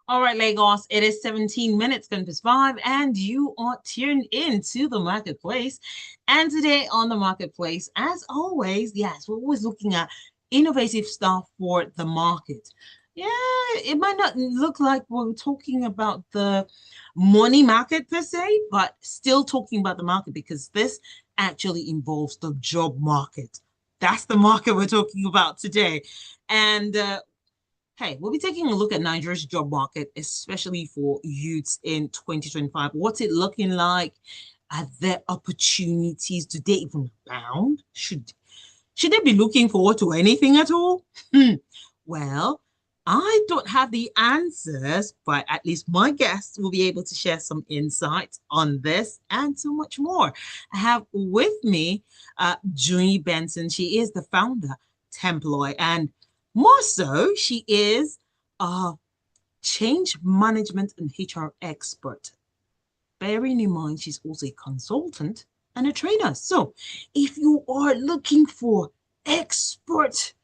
All right, Lagos, it is 17 minutes, 5, and you are tuned in to the marketplace. And today on the marketplace, as always, yes, we're always looking at innovative stuff for the market. Yeah, it might not look like we're talking about the money market per se, but still talking about the market because this actually involves the job market. That's the market we're talking about today. And hey, we'll be taking a look at Nigeria's job market, especially for youths in 2025. What's it looking like? Are there opportunities? Do they even abound? Should they be looking forward to anything at all? Well, I don't have the answers, but at least my guests will be able to share some insights on this and so much more. I have with me Juyin Benson. She is the founder, TEMPLOY, and more so, she is a change management and HR expert. Bearing in mind, she's also a consultant and a trainer. So if you are looking for expert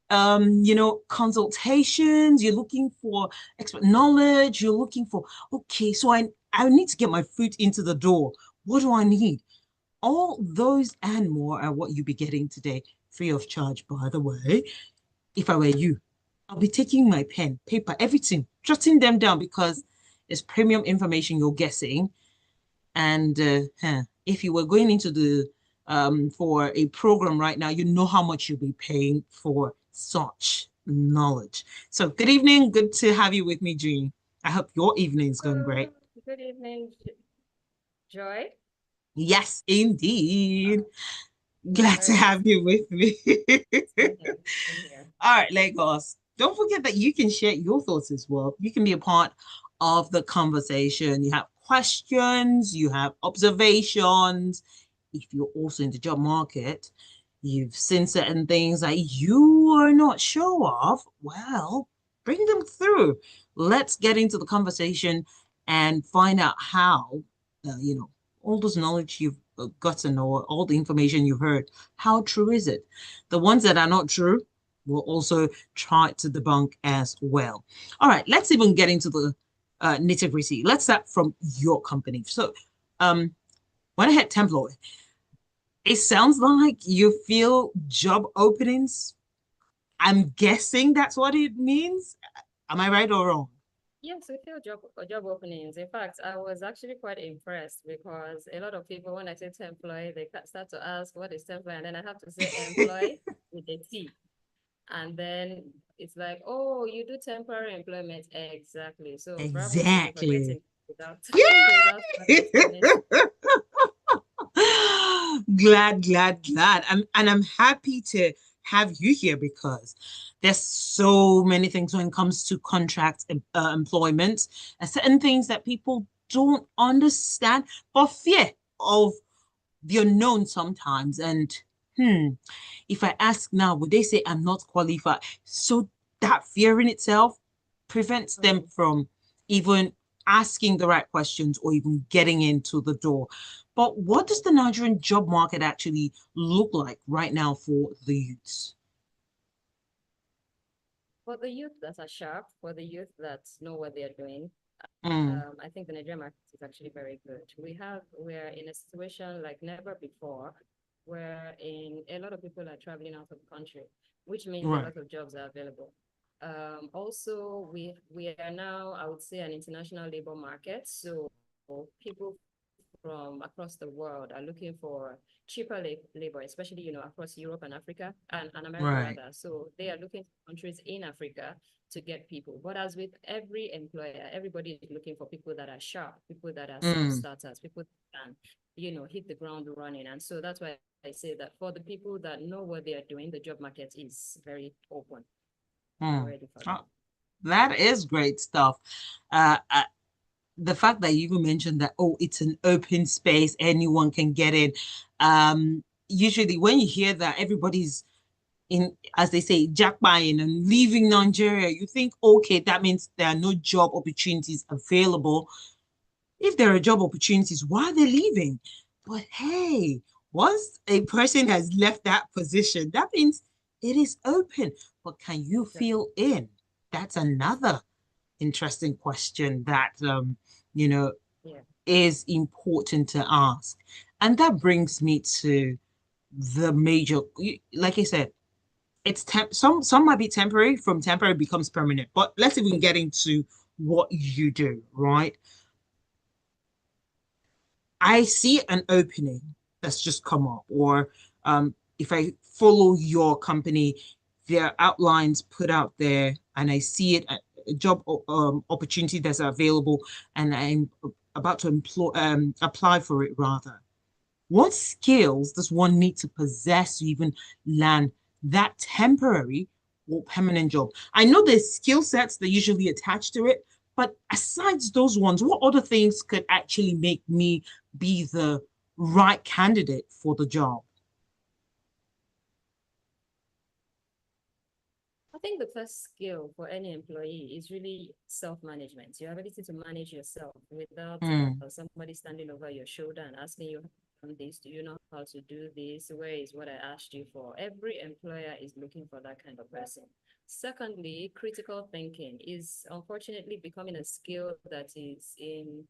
consultations, you're looking for expert knowledge, you're looking for, okay, so I need to get my foot into the door. What do I need? All those and more are what you'll be getting today, free of charge, by the way. If I were you, I'll be taking my pen, paper, everything, jotting them down because it's premium information you're guessing. And if you were going into the for a program right now, you know how much you'll be paying for such knowledge. So good evening. Good to have you with me, Jean. I hope your evening's going great. Good evening, Joy. Yes, indeed. Glad to have you with me. Same here. Same here. All right, Lagos. Don't forget that you can share your thoughts as well. You can be a part of the conversation. You have questions, you have observations. If you're also in the job market, you've seen certain things that you are not sure of, well, bring them through. Let's get into the conversation and find out how, all those knowledge you've gotten or all the information you've heard, how true is it? The ones that are not true, we'll also try to debunk as well. All right, let's even get into the nitty gritty. Let's start from your company. So, when I had TEMPLOY, it sounds like you feel job openings. I'm guessing that's what it means. Am I right or wrong? Yes, we feel job openings. In fact, I was actually quite impressed because a lot of people, when I say employ, they start to ask what is employ, and then I have to say employ with a T. And then it's like, oh, you do temporary employment. Exactly. So bravo to you for Exactly. getting without without further Yeah. explanation. Glad. And I'm happy to have you here because there's so many things when it comes to contract employment and certain things that people don't understand for fear of the unknown sometimes. And if I ask now, would they say I'm not qualified? So that fear in itself prevents them Mhm. from even asking the right questions or even getting into the door. But what does the Nigerian job market actually look like right now for the youths? For the youth that are sharp, for the youth that know what they're doing, Mm, I think the Nigerian market is actually very good. We're in a situation like never before, where a lot of people are traveling out of the country, which means a right. lot of jobs are available. Also, we are now, I would say, an international labor market. So people from from across the world are looking for cheaper labor, especially, across Europe and Africa and America Right. rather. So they are looking for countries in Africa to get people. But as with every employer, everybody is looking for people that are sharp, people that are Mm, self-starters, people that can, hit the ground running. And so that's why I say that for the people that know what they are doing, the job market is very open and mm. ready for them. Oh, that is great stuff. Uh, uh, the fact that you even mentioned that, oh, it's an open space, anyone can get in. Usually when you hear that everybody's in, as they say, jackpying and leaving Nigeria, you think, okay, that means there are no job opportunities available. If there are job opportunities, why are they leaving? But hey, once a person has left that position, that means it is open. But can you Exactly. feel in? That's another interesting question that you know Yeah. is important to ask. And that brings me to the major, like I said, it's some might be temporary, from temporary becomes permanent. But let's even get into what you do, right? I see an opening that's just come up, or if I follow your company, there are outlines put out there, and I see it a job opportunity that's available, and I'm about to apply for it rather. What skills does one need to possess to even land that temporary or permanent job? I know there's skill sets that usually attach to it, but aside those ones, what other things could actually make me be the right candidate for the job? I think the first skill for any employee is really self-management. Your ability to manage yourself without Mm, somebody standing over your shoulder and asking you on this, do you know how to do this? Where is what I asked you for? Every employer is looking for that kind of person. Secondly, critical thinking is unfortunately becoming a skill that is in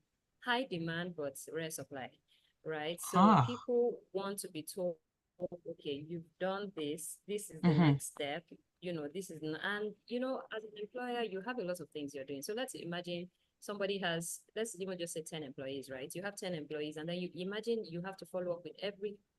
high demand but rare supply, right? So huh. people want to be told, okay, you've done this, this is the Mm-hmm. next step, this is, and as an employer, you have a lot of things you're doing. So let's imagine somebody has, let's even just say 10 employees, right? You have 10 employees, and then you imagine you have to follow up with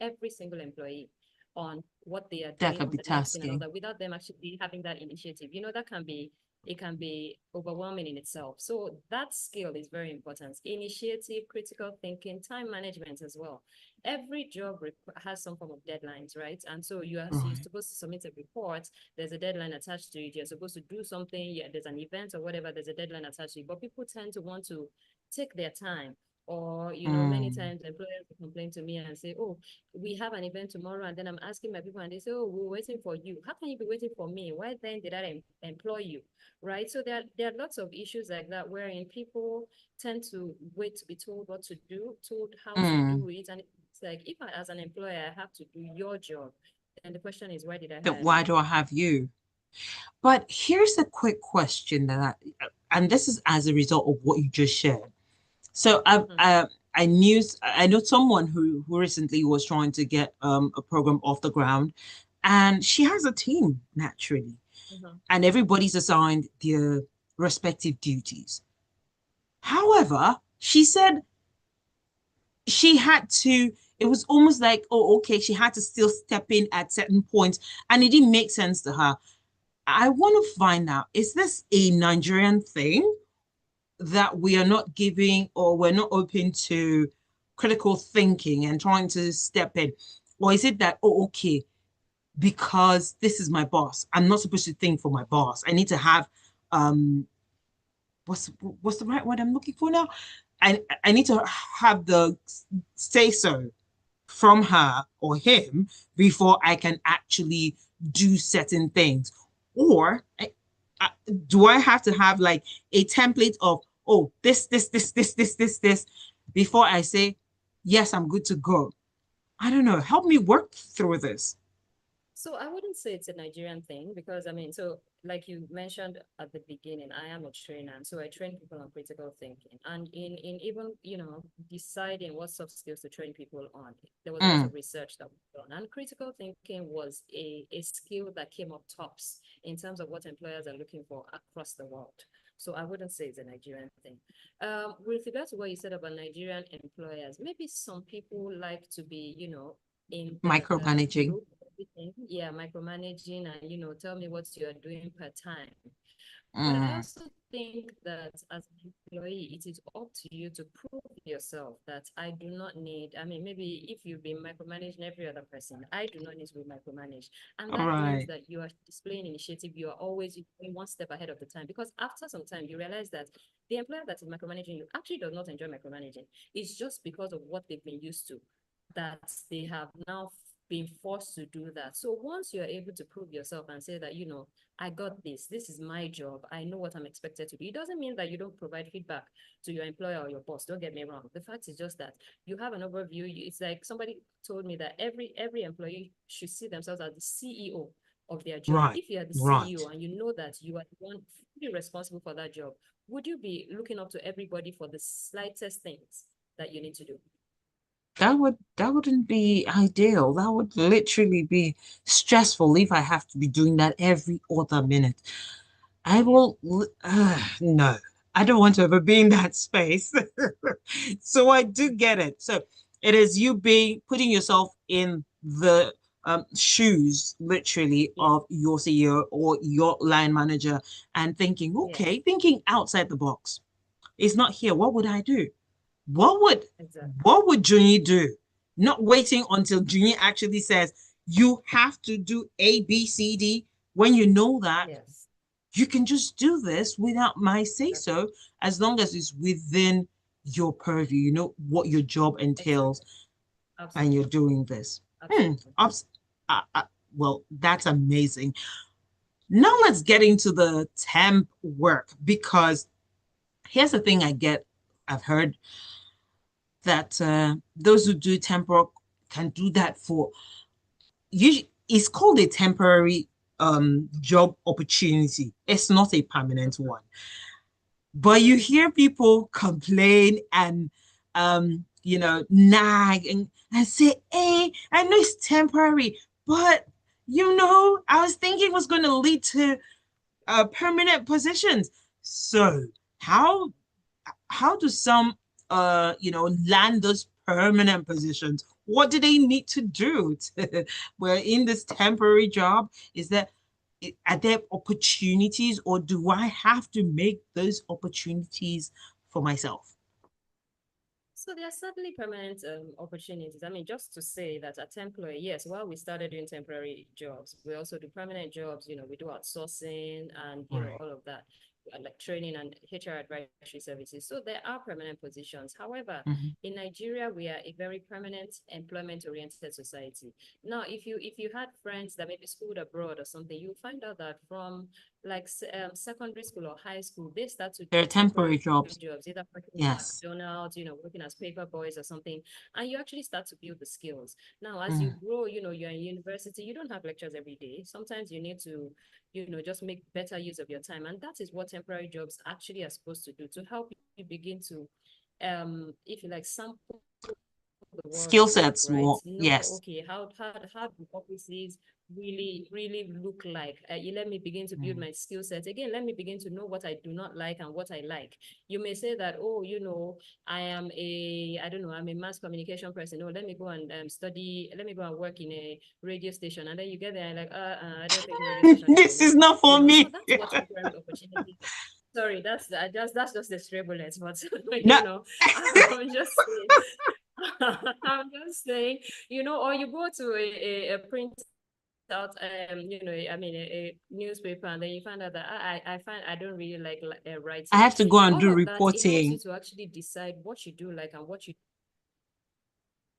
every single employee on what they are That doing could on be the next thing and all tasking. that without them actually having that initiative. That can be, it can be overwhelming in itself. So that skill is very important. Initiative, critical thinking, time management as well. Every job has some form of deadlines, right? And so you're Right. supposed to submit a report. There's a deadline attached to it. You're supposed to do something. Yeah, there's an event or whatever. There's a deadline attached to it. But people tend to want to take their time. Or, many Mm, times employers will complain to me and say, oh, we have an event tomorrow. And then I'm asking my people and they say, oh, we're waiting for you. How can you be waiting for me? Why then did I employ you? Right. So there are lots of issues like that wherein people tend to wait to be told what to do, told how to mm. do it. And it's like, if I, as an employer, I have to do your job, then the question is, why did I Then hire why you? do I have you? But here's a quick question and this is as a result of what you just shared. So Mm-hmm, I know someone who recently was trying to get a program off the ground, and she has a team naturally, mm-hmm. and everybody's assigned their respective duties. However, she said she had to, it was almost like, oh, okay, she had to still step in at certain points, and it didn't make sense to her. I want to find out, is this a Nigerian thing that we are not giving, or we're not open to critical thinking and trying to step in? Or is it that, oh, okay, because this is my boss, I'm not supposed to think for my boss. I need to have um what's the right word I'm looking for now? I need to have the say so from her or him before I can actually do certain things. Or I, do I have to have like a template of, oh, this before I say, yes, I'm good to go? I don't know. Help me work through this. So I wouldn't say it's a Nigerian thing because I mean, so like you mentioned at the beginning, I am a trainer, and so I train people on critical thinking. And in even deciding what soft skills to train people on, there was a lot Mm, of research that was done. And critical thinking was a skill that came up tops in terms of what employers are looking for across the world. So I wouldn't say it's a Nigerian thing. With regard to what you said about Nigerian employers, maybe some people like to be, in the Micromanaging. loop of everything. Yeah, micromanaging and, tell me what you're doing per time. But I Mm, also think that as an employee, it is up to you to prove yourself that I do not need, I mean, maybe if you've been micromanaging every other person, I do not need to be micromanaged. And all that means right. that you are displaying initiative, you are always going one step ahead of the time. Because after some time, you realize that the employer that is micromanaging you actually does not enjoy micromanaging. It's just because of what they've been used to that they have now been forced to do that. So once you're able to prove yourself and say that, I got this. This is my job. I know what I'm expected to do. It doesn't mean that you don't provide feedback to your employer or your boss. Don't get me wrong. The fact is just that you have an overview. It's like somebody told me that every employee should see themselves as the CEO of their job. Right. If you are the Right. CEO and you know that you are the one fully responsible for that job, would you be looking up to everybody for the slightest things that you need to do? That wouldn't be ideal. That would literally be stressful if I have to be doing that every other minute. I Yeah. will, no, I don't want to ever be in that space. So I do get it. So it is you being putting yourself in the shoes, literally, Yeah. of your CEO or your line manager and thinking, Yeah. okay, thinking outside the box. It's not here. What would I do? What would Exactly. what would Juyin do? Not waiting until Juyin actually says you have to do A, B, C, D when you know that Yes. you can just do this without my say Exactly. so, as long as it's within your purview, you know what your job entails, Exactly. and you're Absolutely. doing this. Hmm. Absolutely. Ups, well, that's amazing. Now let's get into the temp work because here's the thing I've heard that those who do temp work can do that for usually it's called a temporary job opportunity. It's not a permanent one. But you hear people complain and nag and say, hey, I know it's temporary, but I was thinking it was going to lead to permanent positions. So how how do some land those permanent positions? What do they need to do to, where in this temporary job? Is that are there opportunities, or do I have to make those opportunities for myself? So there are certainly permanent opportunities. I mean, just to say that at TEMPLOY, yes, while we started doing temporary jobs, we also do permanent jobs. We do outsourcing and, Right. all of that, like training and HR advisory services. So there are permanent positions. However, Mhm. in Nigeria, we are a very permanent employment-oriented society. Now, if you had friends that maybe schooled abroad or something, you'll find out that from like secondary school or high school, they start to There do are temporary temporary jobs. jobs, either working in Yes. McDonald's, working as paper boys or something, and you actually start to build the skills. Now, as you Mm. grow, you're in university, you don't have lectures every day. Sometimes you need to, just make better use of your time. And that is what temporary jobs actually are supposed to do, to help you begin to, if you like, sample the world Skill of work, sets right? more. Know, Yes. okay, how do offices really look like? You let me begin to build Mm. my skill set. Again, let me begin to know what I do not like and what I like. You may say that, oh, I don't know, I'm a mass communication person. Oh, let me go and study, let me go and work in a radio station. And then you get there and like, I don't think radio station is for This is me. not for So me. that's what temporary opportunity. Sorry, that's just the stray bullets, but No. I'm just saying. I'm just saying, or you go to a print out, I mean, a newspaper, and then you find out that I find I don't really like I writing. have to go and All do of that, it helps you reporting. to actually decide what you do like and what you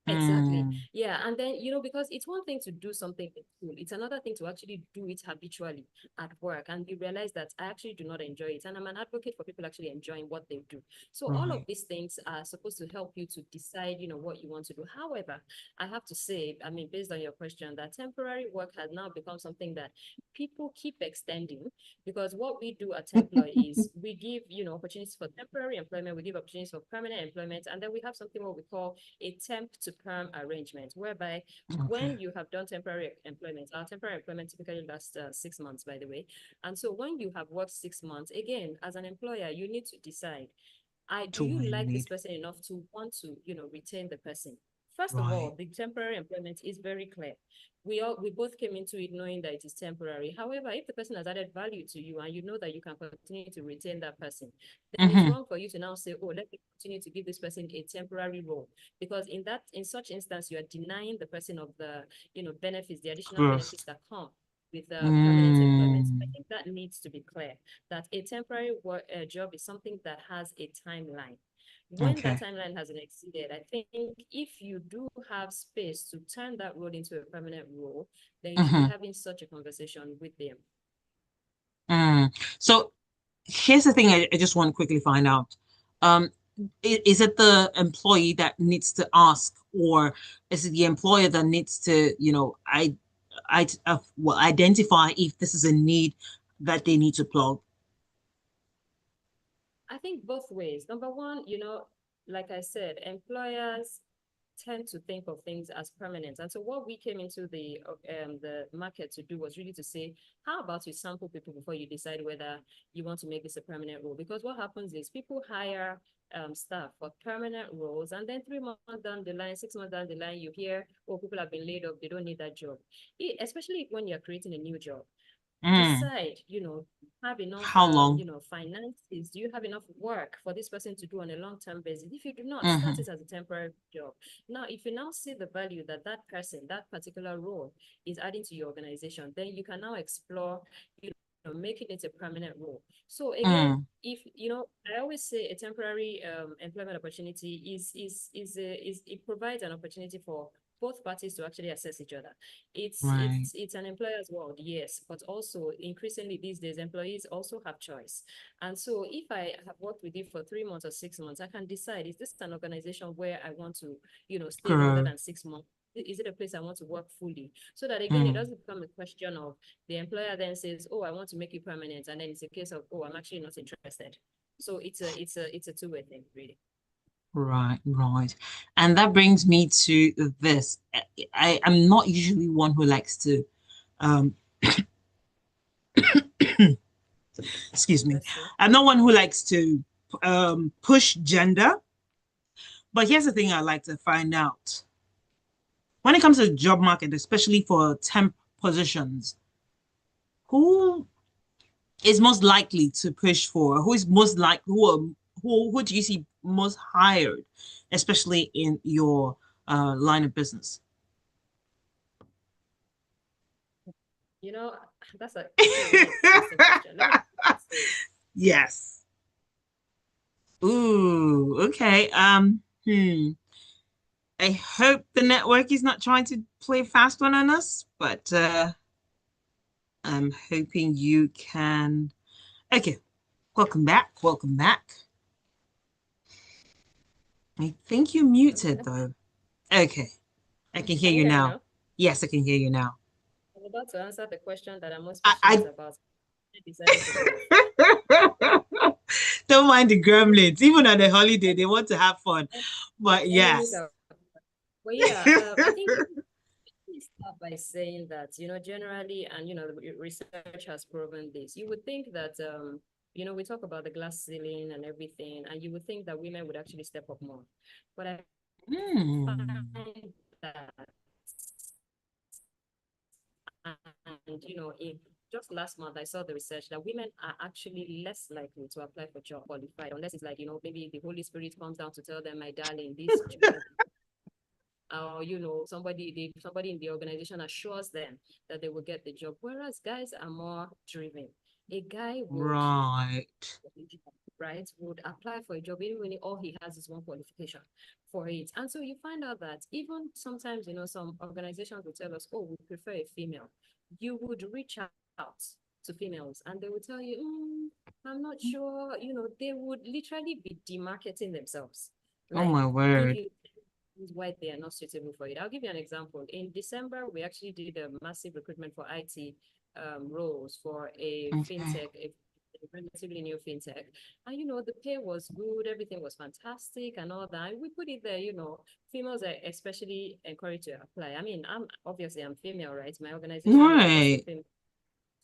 Exactly. Mm. Yeah. And then, because it's one thing to do something in school, it's another thing to actually do it habitually at work. And you realize that I actually do not enjoy it. And I'm an advocate for people actually enjoying what they do. So all of Right. these things are supposed to help you to decide, what you want to do. However, I have to say, I mean, based on your question, that temporary work has now become something that people keep extending, because what we do at Temploy is we give, opportunities for temporary employment, we give opportunities for permanent employment, and then we have something what we call a temp to perm arrangement. employment, whereby Okay. when you have done temporary employment, our temporary employment typically lasts 6 months, by the way. And so when you have worked 6 months, again, as an employer, you need to decide, do To you what you like this need. person enough to want to, retain the person? First of Right. all, the temporary employment is very clear. We both came into it knowing that it is temporary. However, if the person has added value to you and you know that you can continue to retain that person, then it's Mm-hmm. wrong for you to now say, oh, let me continue to give this person a temporary role. Because in such instance, you are denying the person of the, benefits, the additional Growth. benefits that come with permanent employment. I Mm. think that needs to be clear, that a temporary job is something that has a timeline. When that Okay. timeline has been exceeded, I think if you do have space to turn that role into a permanent role, then you should be Mm-hmm. having such a conversation with them. Mm. So here's the thing I just want to quickly find out. Um, is it the employee that needs to ask, or is it the employer that needs to, well, identify if this is a need that they need to plug? I think both ways. Number one, like I said, employers tend to think of things as permanent. And so what we came into the market to do was really to say, how about you sample people before you decide whether you want to make this a permanent role? Because what happens is people hire staff for permanent roles, and then 3 months down the line, 6 months down the line, you hear, oh, people have been laid off, they don't need that job. Especially when you're creating a new job, Mm. decide, have enough, How long? finances. Do you have enough work for this person to do on a long-term basis? If you do not, start Mm-hmm. it as a temporary job. Now, if you now see the value that that person, that particular role is adding to your organization, then you can now explore, making it a permanent role. So again, Mm. if I always say a temporary employment opportunity is it provides an opportunity for both parties to actually assess each other. It's Right. it's it's an employer's world, yes, but also increasingly these days, employees also have choice. And so if I have worked with you for 3 months or 6 months, I can decide, is this an organization where I want to, stay longer Grow. than 6 months? Is it a place I want to work fully? So that again, it Mm. doesn't become a question of the employer then says, oh, I want to make you permanent. And then it's a case of, oh, I'm actually not interested. So it's a two-way thing, really. Right, right. And that brings me to this. I am not usually one who likes to um excuse me. Let's see. I'm not one who likes to push gender, but here's the thing I like to find out. When it comes to the job market, especially for temp positions, who is most likely to push for? Who is most like who do you see most hired, especially in your line of business? You know, that's a really interesting question. Let me say, Yes. Ooh, okay. I hope the network is not trying to play fast one on us, but I'm hoping you can. Okay, welcome back. Welcome back. I think you're muted though. Okay, I can hear can you you hear me now. now? Yes, I can hear you now. I'm about to answer the question that I'm most passionate I about. I decided to go off. don't mind the gremlins. Even on a holiday, they want to have fun. But Enemies yes. are, but yeah, I think let me start by saying that, generally, and, the research has proven this, you would think that, we talk about the glass ceiling and everything, and you would think that women would actually step up more. But I Hmm. find that, and, just last month, I saw the research that women are actually less likely to apply for job qualified, unless it's like, maybe the Holy Spirit comes down to tell them, my darling, this job, or somebody in the organization assures them that they will get the job, whereas guys are more driven. A guy would, Right. right, would apply for a job even when all he has is one qualification for it. And so you find out that even sometimes, some organizations will tell us, oh, we prefer a female. You would reach out to females and they will tell you, I'm not sure, they would literally be demarketing themselves, Oh like my give word. you why they are not suitable for it. I'll give you an example. In December, we actually did a massive recruitment for IT roles for a Okay. fintech relatively new fintech. And the pay was good, everything was fantastic and all that. And we put it there, females are especially encouraged to apply. I mean, I'm female, right? My organization is mostly Right. female.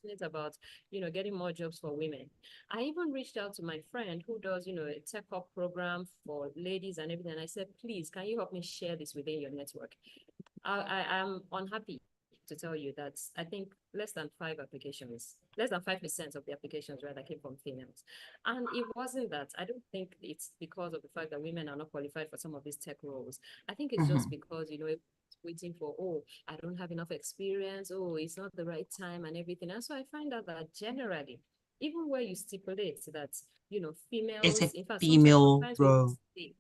It's about, getting more jobs for women. I even reached out to my friend who does, a tech up program for ladies and everything. And I said, please, can you help me share this within your network? I'm unhappy to tell you that I think less than 5% of the applications rather came from females. And it wasn't that. I don't think it's because of the fact that women are not qualified for some of these tech roles. I think it's just Mm-hmm. because, waiting for, oh, I don't have enough experience, oh, it's not the right time and everything. And so I find out that generally, even where you stipulate that, It's females, a in fact, female sometimes we even role. say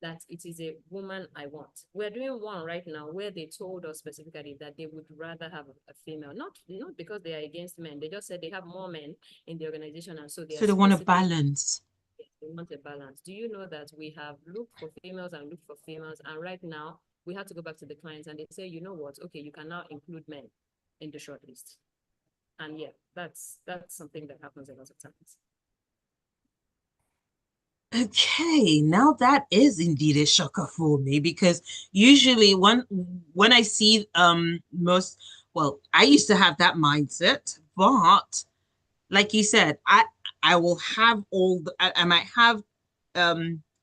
that it is a woman I want. We're doing one right now where they told us specifically that they would rather have a female, not because they are against men. They just said they have more men in the organization, and so they are So they want to specific. balance. They want a balance. Do you know that we have looked for females and looked for females, and right now we have to go back to the clients and they say, you know what? Okay, you can now include men in the shortlist. And yeah, that's something that happens a lot of times. Okay, now that is indeed a shocker for me because usually when I see most well, I used to have that mindset, but like you said, I will have I might have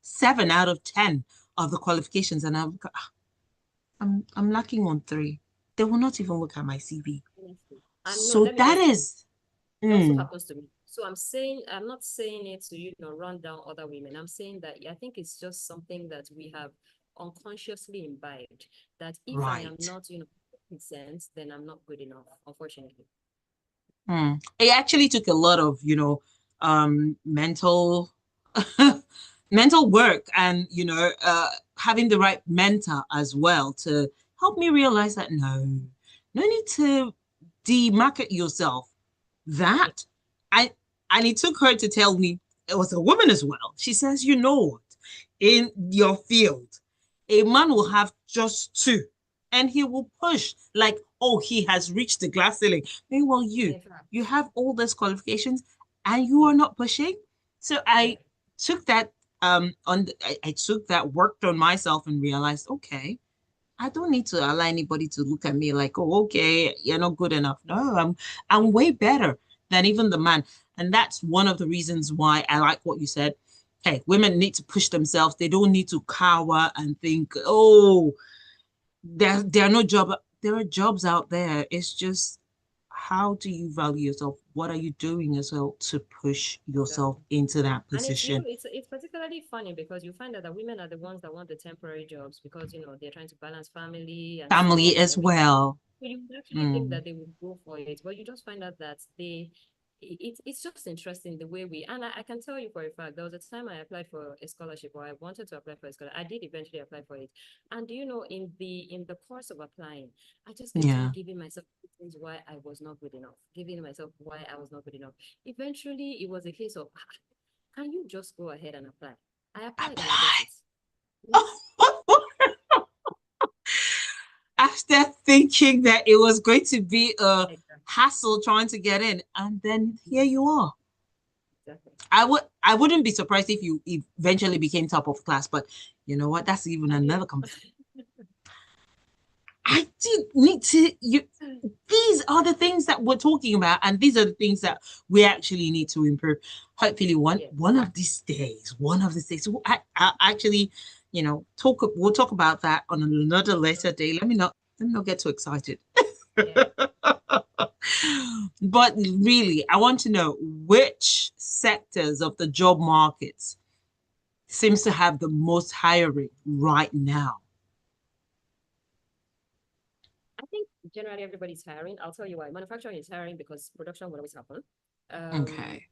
7 out of 10 of the qualifications, and I'm lacking on three. They will not even look at my CV. Honestly. And no, So let me that just say, is it also mm, happens to me. So I'm not saying it to, run down other women. I'm saying that I think it's just something that we have unconsciously imbibed, that if I am right. not, consent, then I'm not good enough, unfortunately. It actually took a lot of, mental mental work and, having the right mentor as well to help me realize that no need to demarket yourself. Yeah, That I and it took her to tell me it was a woman as well. She says, you know what, in your field, a man will have just two and he will push like, oh, he has reached the glass ceiling. Meanwhile, you in fact, you have all those qualifications and you are yeah, not pushing. So yeah, I took that I took that, worked on myself and realized, okay, I don't need to allow anybody to look at me like, oh, okay, you're not good enough. No, I'm way better than even the man. And that's one of the reasons why I like what you said. Hey, women need to push themselves. They don't need to cower and think, oh, there are no job. There are jobs out there. It's just how do you value yourself? What are you doing as well to push yourself exactly. into that And position? it's particularly funny because you find out that women are the ones that want the temporary jobs because they're trying to balance family and Family stuff and as everything. well. So you would actually think Mm, that they would go for it, but you just find out that it's just interesting the way and I can tell you for a fact, there was a time I applied for a scholarship or I wanted to apply for a scholarship. I did eventually apply for it. And in the course of applying, I just kept on yeah. giving myself reasons why I was not good enough, giving myself why I was not good enough. Eventually, it was a case of, can you just go ahead and apply? I applied and I got Apply. it. Yes, After thinking that it was going to be a exactly. hassle trying to get in, and then here you are. Exactly. I wouldn't be surprised if you eventually became top of class, but you know what? That's even I did. another conversation. I did need to you these are the things that we're talking about, and these are the things that we actually need to improve. Hopefully, one Yes. of these days, one of these days, I actually, we'll talk about that on another later day. Let me not get too excited. Yeah. But really, I want to know which sectors of the job markets seems to have the most hiring right now. I think generally everybody's hiring. I'll tell you why. Manufacturing is hiring because production will always happen. Um, Okay.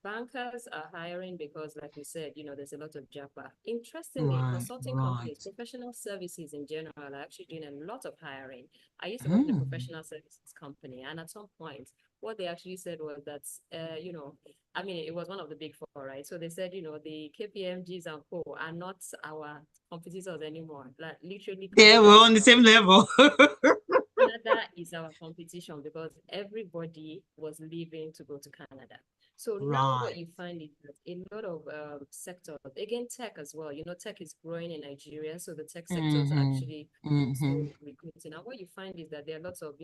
Bankers are hiring because, like you said, there's a lot of japa. Interestingly, Right, consulting companies, right. professional services in general are actually doing a lot of hiring. I used to work in a Mm. professional services company, and at some point, what they actually said was that, I mean, it was one of the big four, right? So they said, the KPMGs and co are not our competitors anymore. Like literally, Yeah, Canada we're is on the our same level. Canada is our competition because everybody was leaving to go to Canada. So now what Right. you find is that a lot of sectors, again, tech as well, tech is growing in Nigeria. So the tech sectors are Mm-hmm. actually also Mm-hmm. recruiting. And what you find is that there are lots of,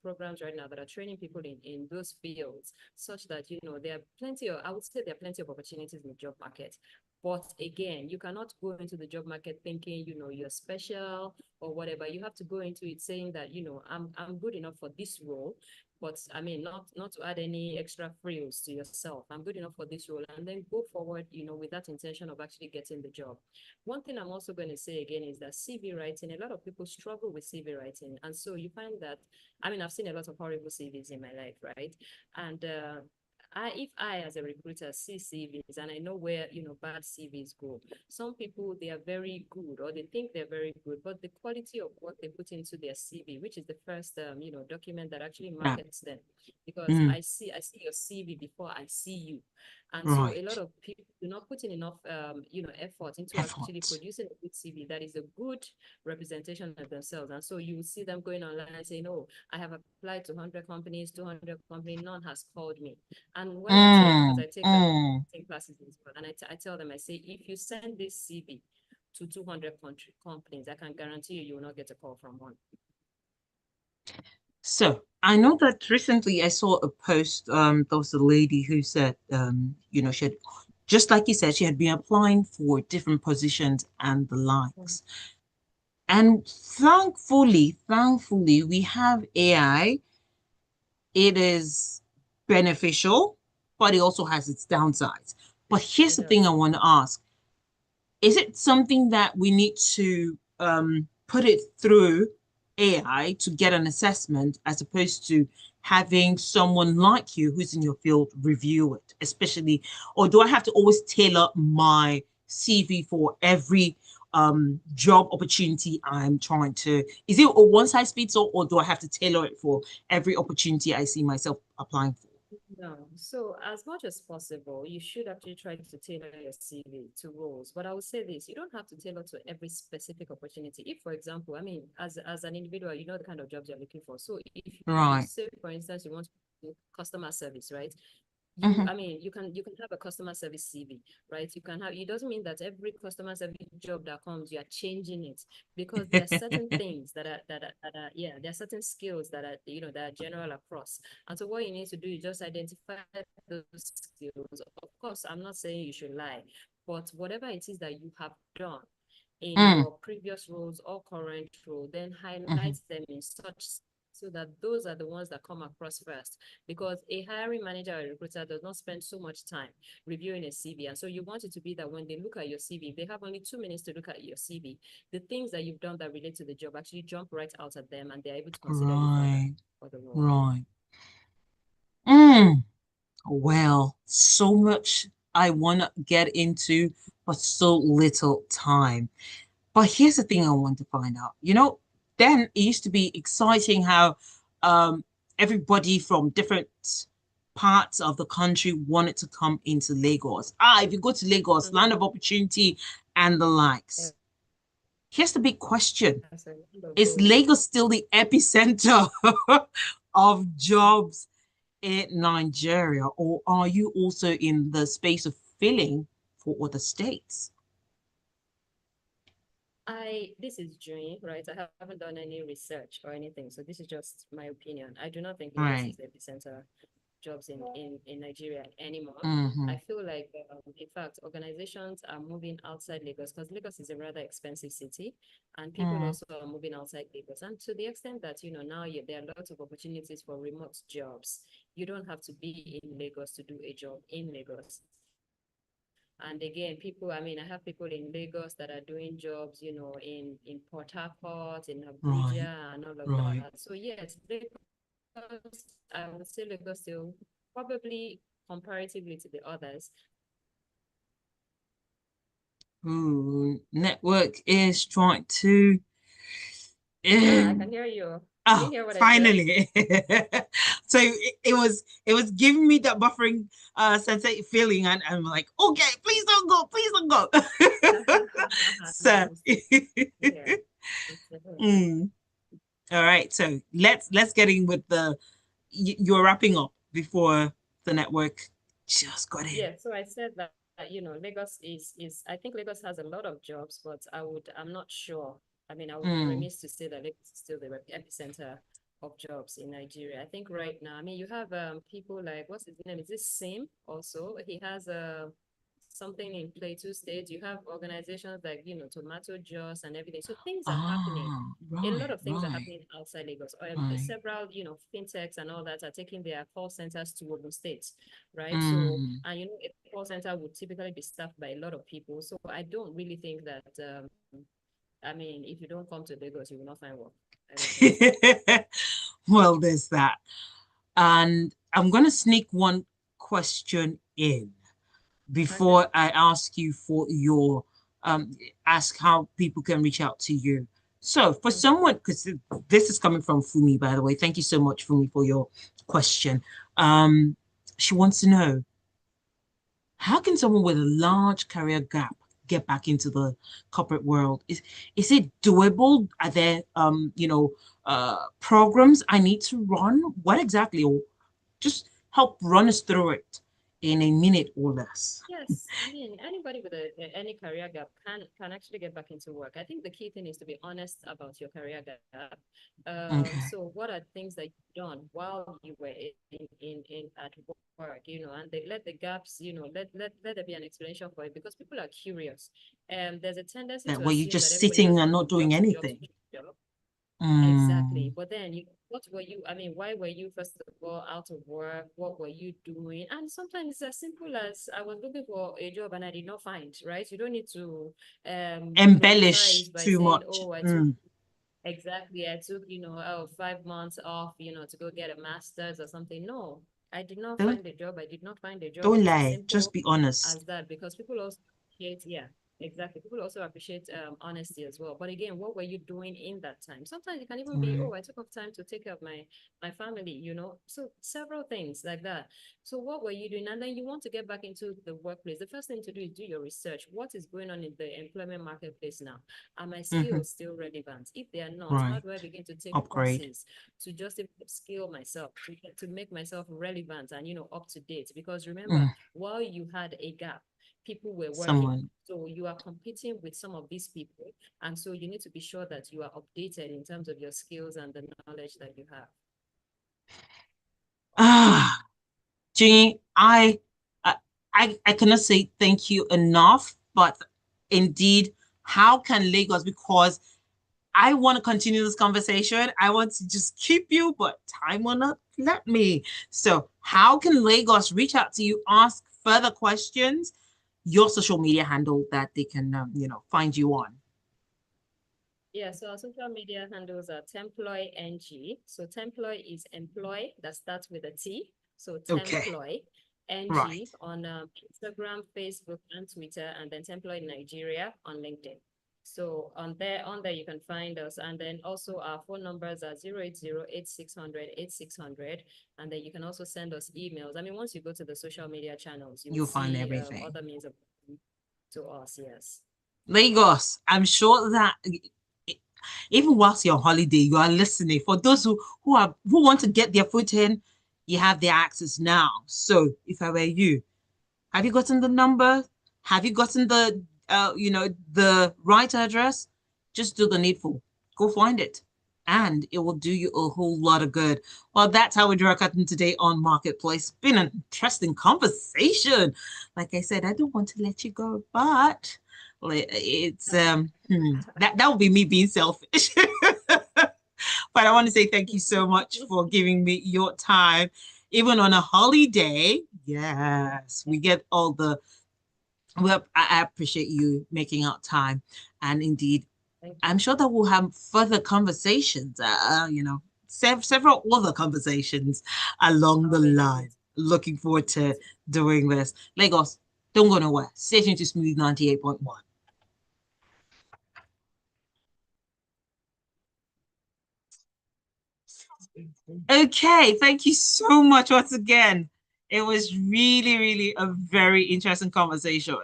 programs right now that are training people in those fields, such that, there are plenty of, I would say there are plenty of opportunities in the job market. But again, you cannot go into the job market thinking, you're special or whatever. You have to go into it saying that, I'm good enough for this role, but I mean, not to add any extra frills to yourself. I'm good enough for this role, and then go forward, with that intention of actually getting the job. One thing I'm also going to say again is that CV writing, a lot of people struggle with CV writing, and so you find that, I mean, I've seen a lot of horrible CVs in my life, right? And if I, as a recruiter, see CVs and I know where, bad CVs go, some people, they are very good or they think they're very good, but the quality of what they put into their CV, which is the first, document that actually Yeah. markets them, because Mm. I see your CV before I see you. And so a lot Right. of people do not put in enough, effort into actually Effort. producing a good CV that is a good representation of themselves. And so you will see them going online and saying, oh, I have applied to 100 companies, 200 companies, none has called me. And when I tell, because Mm. I Mm. take classes in school, and I tell them, I say, if you send this CV to 200 companies, I can guarantee you will not get a call from one. So I know that recently I saw a post. There was a lady who said, she had, just like you said, she had been applying for different positions and the likes. And thankfully, we have AI. It is beneficial, but it also has its downsides. But here's It the thing I does. want to ask. Is it something that we need to put it through AI to get an assessment as opposed to having someone like you who's in your field review it, especially, or do I have to always tailor my CV for every job opportunity I'm trying to, is it a one size fits all, or do I have to tailor it for every opportunity I see myself applying for? No. So as much as possible, you should actually try to tailor your CV to roles. But I would say this, you don't have to tailor to every specific opportunity. If, for example, I mean, as an individual, you know the kind of jobs you're looking for. So if you Right. say, for instance, you want to do customer service, right? Mm-hmm. I mean, you can have a customer service CV, right? You can have, it doesn't mean that every customer service job that comes, you are changing it, because there are certain things that are, yeah, there are certain skills that are, that are general across. And so what you need to do is just identify those skills. Of course, I'm not saying you should lie, but whatever it is that you have done in Mm, your previous roles or current role, then mm-hmm. highlight them in such, so that those are the ones that come across first. Because a hiring manager or recruiter does not spend so much time reviewing a CV. And so you want it to be that when they look at your CV, if they have only 2 minutes to look at your CV, the things that you've done that relate to the job actually jump right out at them and they're able to consider you further Right. for the role. Right. Mm. Well, so much I want to get into, but so little time. But here's the thing I want to find out. Then it used to be exciting how um, everybody from different parts of the country wanted to come into Lagos. If you go to Lagos, land of Mm-hmm. opportunity and the likes. Yeah, Here's the big question. so of Is those. Lagos still the epicenter of jobs in Nigeria, or are you also in the space of filling for other states? This is Juyin, right? I haven't done any research or anything, so this is just my opinion. I do not think Lagos Right. is the epicenter jobs in Nigeria anymore. Mm-hmm. I feel like, in fact, organizations are moving outside Lagos, because Lagos is a rather expensive city, and people Mm. also are moving outside Lagos. And to the extent that, now there are lots of opportunities for remote jobs. You don't have to be in Lagos to do a job in Lagos. And again, people, I mean, I have people in Lagos that are doing jobs, in Port Harcourt, in Right. Abuja, and all of Right. that. So yes, Lagos, I would say Lagos still, probably comparatively to the others. Ooh, network is trying to. I can Um, hear you. You oh, didn't hear what I said? finally. So it was giving me that buffering sensate feeling, and I'm like, okay, please don't go, please don't go. So No, still here. mm, all right, so let's get in with the you're wrapping up before the network Just got in. Yeah, so I said that, Lagos is I think Lagos has a lot of jobs, but I'm not sure. I mean, I would be Mm. remiss to say that Lagos is still the epicenter of jobs in Nigeria. I think right now, I mean, you have people like, what's his name? Is this Sim also? He has something in Plateau State. You have organizations like, Tomato Juice and everything. So things are happening. Ah, A lot right, of things are right, happening outside Lagos. right. Several, fintechs and all that are taking their call centers to Ogun State, right? So, Mm. and a call center would typically be staffed by a lot of people. So I don't really think that, I mean, if you don't come to Lagos, you will not find work. I don't think so. Well, there's that. And I'm going to sneak one question in Okay. before I ask you for your ask how people can reach out to you. So for Mm-hmm. someone, because this is coming from Fumi, by the way, thank you so much, Fumi, for your question. She wants to know, how can someone with a large career gap get back into the corporate world? Is it doable? Are there programs I need to run? What exactly? Or just help run us through it in a minute or less. Yes, I mean anybody with any career gap can actually get back into work. I think the key thing is to be honest about your career gap. Okay. So what are things that you've done while you were in at work, and they let the gaps, let there be an explanation for it because people are curious. There's a tendency That to were you assume that just everybody sitting has and gone not from doing job to job to anything? job. Exactly. Mm, But then what were you, I mean, why were you first of all out of work? What were you doing? And sometimes it's as simple as I was looking for a job and I did not find, right? You don't need to embellish dramatize by too saying, much. oh, I took Mm. exactly, I took, 5 months off, to go get a master's or something. No, I did not Don't find a job. I did not find a job. don't It's as lie. Just simple be honest. as that because people also appreciate, yeah, exactly. People also appreciate honesty as well. But again, what were you doing in that time? Sometimes it can even be, Right. oh, I took off time to take care of my family, So several things like that. So what were you doing? And then you want to get back into the workplace. The first thing to do is do your research. What is going on in the employment marketplace now? Are my Hmm. skills still relevant? If they are not, how Right. do I begin to take Upgrade courses to just skill myself, to make myself relevant and, up to date? Because remember, mm. while you had a gap, people were working. Someone. So you are competing with some of these people. And so you need to be sure that you are updated in terms of your skills and the knowledge that you have. Ah, Jean, I, I cannot say thank you enough, but indeed, how can Lagos? Because I want to continue this conversation. I want to just keep you, but time will not let me. So, how can Lagos reach out to you, ask further questions? Your social media handle that they can, find you on. Yeah, so our social media handles are Temploy NG. So Temploy is employ that starts with a T. So Okay, Temploy right. NG on Instagram, Facebook, and Twitter, and then Temploy Nigeria on LinkedIn. So on there you can find us, and then also our phone numbers are 080 8600 8600, and then you can also send us emails. I mean, once you go to the social media channels, you would You'll find see everything. other means of to us. Yes. Lagos, I'm sure that even whilst you're on holiday, you are listening. For those who want to get their foot in, you have the access now. So if I were you, have you gotten the number? Have you gotten the right address? Just do the needful. Go find it. And it will do you a whole lot of good. Well, that's how we draw a curtain today on Marketplace. Been an interesting conversation. Like I said, I don't want to let you go, but it's that would be me being selfish. But I want to say thank you so much for giving me your time. Even on a holiday, yes, we get all the well, I appreciate you making out time. And indeed, Thank I'm you. sure that we'll have further conversations, several other conversations along the I'll be happy line. Looking forward to to. doing this. Lagos, don't go nowhere. Stay tuned to Smooth 98.1. Okay, thank you so much once again. It was really, really a very interesting conversation.